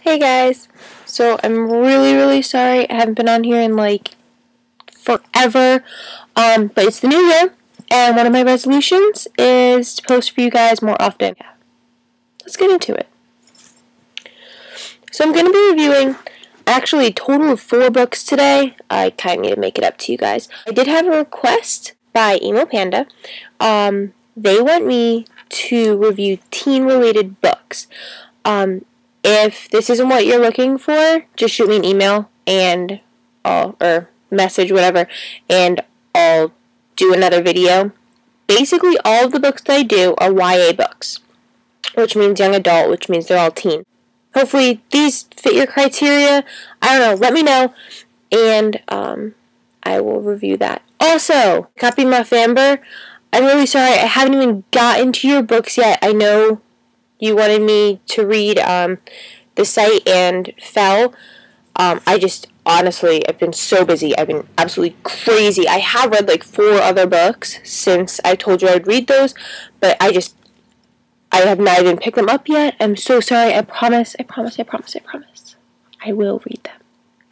Hey guys, so I'm really sorry I haven't been on here in like forever, but it's the new year, and one of my resolutions is to post for you guys more often. Yeah. Let's get into it. So I'm going to be reviewing actually a total of 4 books today. I kind of need to make it up to you guys. I did have a request by Emo Panda. They want me to review teen-related books. If this isn't what you're looking for, just shoot me an email and or message, whatever, and I'll do another video. Basically, all of the books that I do are YA books, which means young adult, which means they're all teen. Hopefully, these fit your criteria. I don't know. Let me know, and I will review that. Also, Copy Muff Amber, I'm really sorry. I haven't even gotten to your books yet. I know you wanted me to read The Sight and Fell. I just, honestly, I've been so busy. I've been absolutely crazy. I have read like 4 other books since I told you I'd read those, but I have not even picked them up yet. I'm so sorry. I promise. I will read them,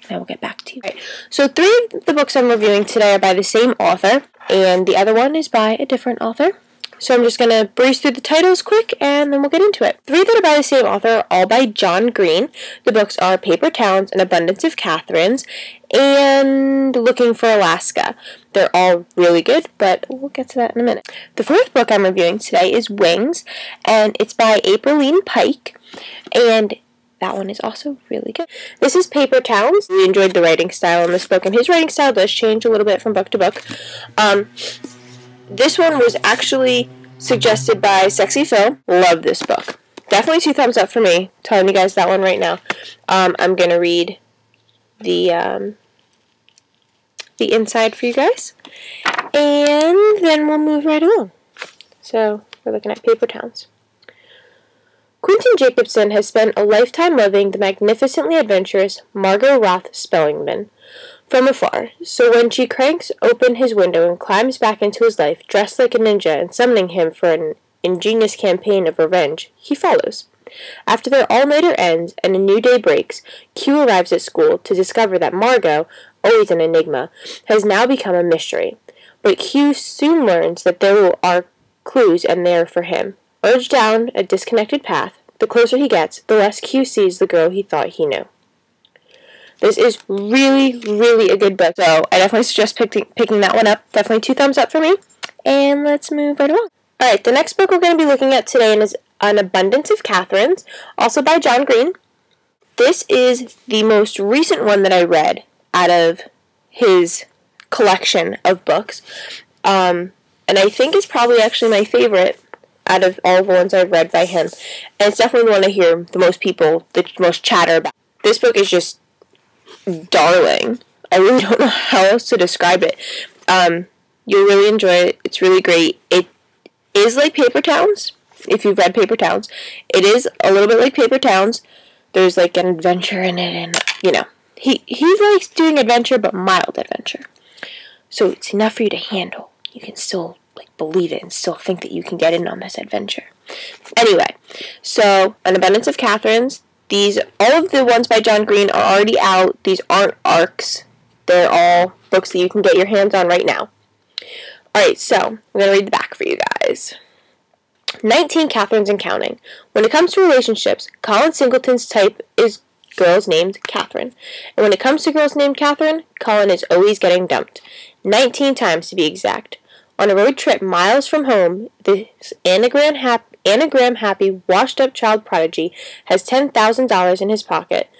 and I will get back to you. Right. So 3 of the books I'm reviewing today are by the same author, and the other one is by a different author. So I'm just going to breeze through the titles quick, and then we'll get into it. 3 that are by the same author are all by John Green. The books are Paper Towns, An Abundance of Katherines, and Looking for Alaska. They're all really good, but we'll get to that in a minute. The 4th book I'm reviewing today is Wings, and it's by Aprilynne Pike, and that one is also really good. This is Paper Towns. We enjoyed the writing style in this book, and his writing style does change a little bit from book to book. This one was actually suggested by Sexy Phil. Love this book. Definitely 2 thumbs up for me. Telling you guys that one right now. I'm going to read the inside for you guys. And then we'll move right along. So, we're looking at Paper Towns. Quentin Jacobson has spent a lifetime loving the magnificently adventurous Margot Roth Spellingman from afar, so when she cranks open his window and climbs back into his life, dressed like a ninja and summoning him for an ingenious campaign of revenge, he follows. After their all-nighter ends and a new day breaks, Q arrives at school to discover that Margot, always an enigma, has now become a mystery. But Q soon learns that there are clues and there for him. Urged down a disconnected path, the closer he gets, the less Q sees the girl he thought he knew. This is really a good book, so I definitely suggest picking that one up. Definitely 2 thumbs up for me. And let's move right along. Alright, the next book we're going to be looking at today is An Abundance of Katherines, also by John Green. This is the most recent one that I read out of his collection of books. And I think it's probably actually my favorite out of all the ones I've read by him. And it's definitely the one I hear the most chatter about. This book is just darling. I really don't know how else to describe it. You'll really enjoy it. It's really great. It is like Paper Towns, if you've read Paper Towns. It is a little bit like Paper Towns. There's like an adventure in it, and you know, he likes doing adventure, but mild adventure. So it's enough for you to handle. You can still like believe it and still think that you can get in on this adventure. Anyway, so An Abundance of Katherines. All of the ones by John Green are already out. These aren't ARCs. They're all books that you can get your hands on right now. Alright, so I'm going to read the back for you guys. 19 Katherines and counting. When it comes to relationships, Colin Singleton's type is girls named Katherine. And when it comes to girls named Katherine, Colin is always getting dumped. 19 times to be exact. On a road trip miles from home, this anagram-happy, washed-up child prodigy has $10,000 in his pocket,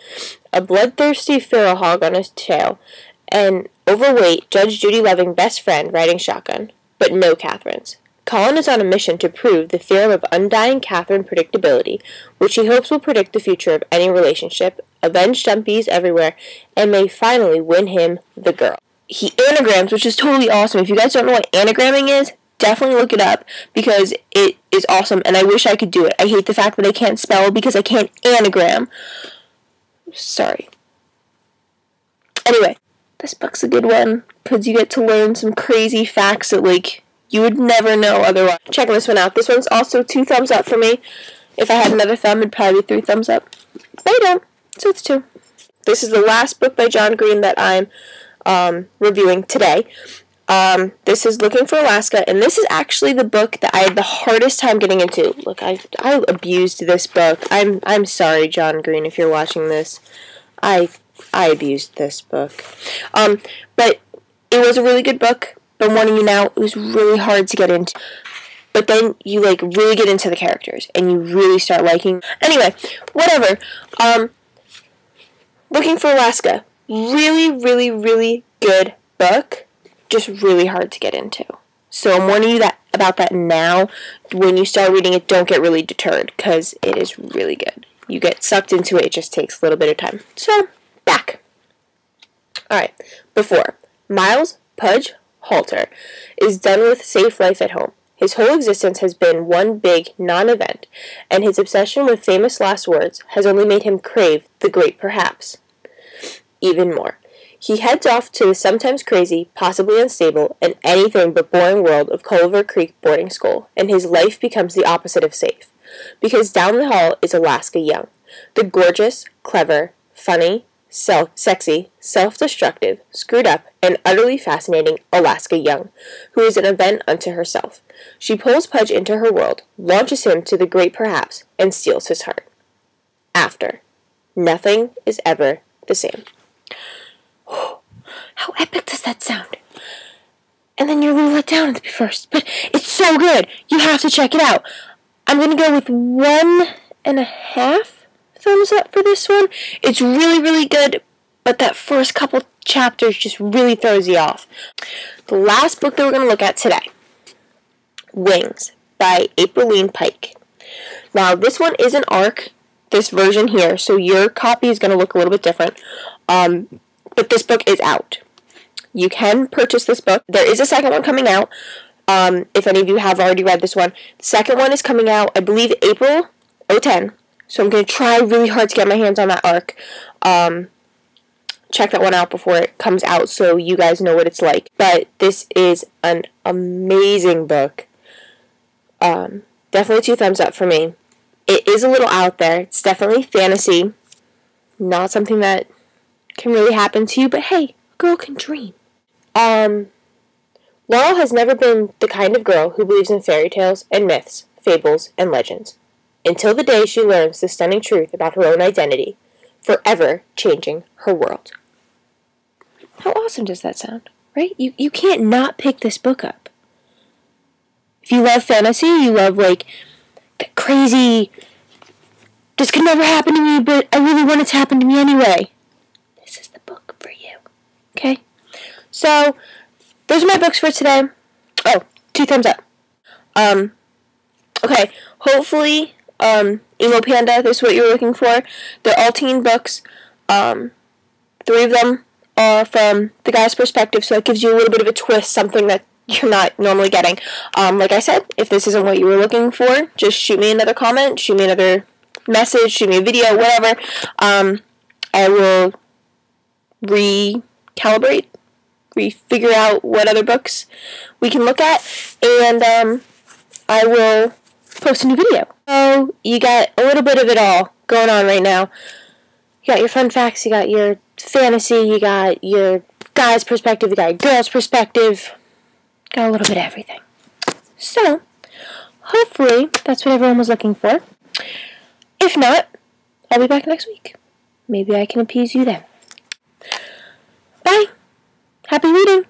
a bloodthirsty feral hog on his tail, an overweight, Judge Judy-loving best friend riding shotgun. But no Katherines. Colin is on a mission to prove the theorem of undying Katherine predictability, which he hopes will predict the future of any relationship, avenge dumpies everywhere, and may finally win him the girl. He anagrams, which is totally awesome. If you guys don't know what anagramming is, definitely look it up, because it is awesome, and I wish I could do it. I hate the fact that I can't spell because I can't anagram. Sorry. Anyway, this book's a good one, because you get to learn some crazy facts that, like, you would never know otherwise. Check this one out. This one's also 2 thumbs up for me. If I had another thumb, it'd probably be 3 thumbs up. But I don't. So it's 2. This is the last book by John Green that I'm reviewing today. This is Looking for Alaska, and this is actually the book that I had the hardest time getting into. Look, I abused this book. I'm sorry, John Green, if you're watching this. I abused this book. But it was a really good book. But I'm warning you now, it was really hard to get into. But then you, like, really get into the characters, and you really start liking. Anyway, whatever. Looking for Alaska. Really, really, really good book. Just really hard to get into. So I'm warning you about that now. When you start reading it, don't get really deterred, because it is really good. You get sucked into it, it just takes a little bit of time. So, back. Alright, before. Miles Pudge Halter is done with safe life at home. His whole existence has been one big non-event, and his obsession with famous last words has only made him crave the great perhaps even more. He heads off to the sometimes crazy, possibly unstable, and anything but boring world of Culver Creek boarding school, and his life becomes the opposite of safe. Because down the hall is Alaska Young, the gorgeous, clever, funny, sexy, self-destructive, screwed up, and utterly fascinating Alaska Young, who is an event unto herself. She pulls Pudge into her world, launches him to the great perhaps, and steals his heart. After. Nothing is ever the same. How epic does that sound? And then you're a little let down at the first, but it's so good. You have to check it out. I'm going to go with 1.5 thumbs up for this one. It's really, really good, but that first couple chapters just really throws you off. The last book that we're going to look at today, Wings by Aprilynne Pike. Now, this one is an ARC, this version here, so your copy is going to look a little bit different. But this book is out. You can purchase this book. There is a second one coming out, if any of you have already read this one. The second one is coming out, I believe, April 2010. So I'm going to try really hard to get my hands on that ARC. Check that one out before it comes out so you guys know what it's like. But this is an amazing book. Definitely 2 thumbs up for me. It is a little out there. It's definitely fantasy. Not something that can really happen to you, but hey, a girl can dream. Laurel has never been the kind of girl who believes in fairy tales and myths, fables, and legends, until the day she learns the stunning truth about her own identity, forever changing her world. How awesome does that sound, right? You can't not pick this book up. If you love fantasy, you love, like, that crazy, this could never happen to me, but I really want it to happen to me anyway. This is the book for you. Okay? So, those are my books for today. Oh, 2 thumbs up. Okay, hopefully, Emo Panda, this is what you were looking for. They're all teen books. 3 of them are from the guy's perspective, so it gives you a little bit of a twist, something that you're not normally getting. Like I said, if this isn't what you were looking for, just shoot me another comment, shoot me another message, shoot me a video, whatever. I will recalibrate, refigure out what other books we can look at, and I will post a new video. So you got a little bit of it all going on right now. You got your fun facts, you got your fantasy, you got your guy's perspective, you got your girl's perspective. Got a little bit of everything. So, hopefully, that's what everyone was looking for. If not, I'll be back next week. Maybe I can appease you then. Bye. Happy reading.